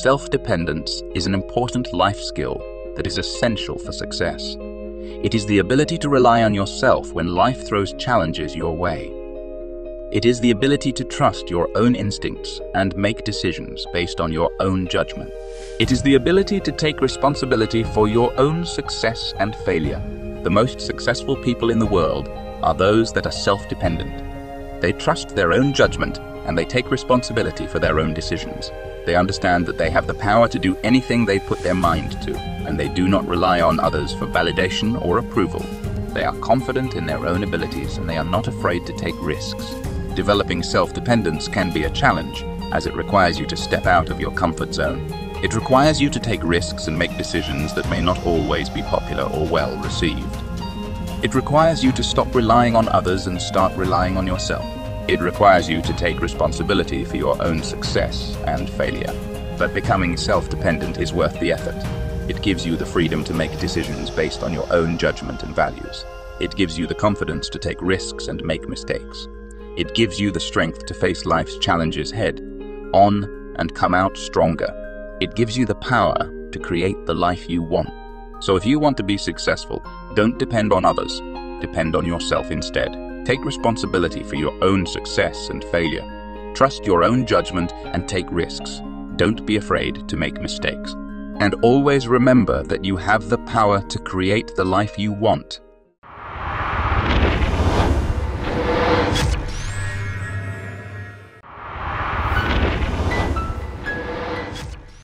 Self-dependence is an important life skill that is essential for success. It is the ability to rely on yourself when life throws challenges your way. It is the ability to trust your own instincts and make decisions based on your own judgment. It is the ability to take responsibility for your own success and failure. The most successful people in the world are those that are self-dependent. They trust their own judgment and they take responsibility for their own decisions. They understand that they have the power to do anything they put their mind to, and they do not rely on others for validation or approval. They are confident in their own abilities and they are not afraid to take risks. Developing self-dependence can be a challenge, as it requires you to step out of your comfort zone. It requires you to take risks and make decisions that may not always be popular or well received. It requires you to stop relying on others and start relying on yourself. It requires you to take responsibility for your own success and failure. But becoming self-dependent is worth the effort. It gives you the freedom to make decisions based on your own judgment and values. It gives you the confidence to take risks and make mistakes. It gives you the strength to face life's challenges head on and come out stronger. It gives you the power to create the life you want. So if you want to be successful, don't depend on others. Depend on yourself instead. Take responsibility for your own success and failure. Trust your own judgment and take risks. Don't be afraid to make mistakes. And always remember that you have the power to create the life you want.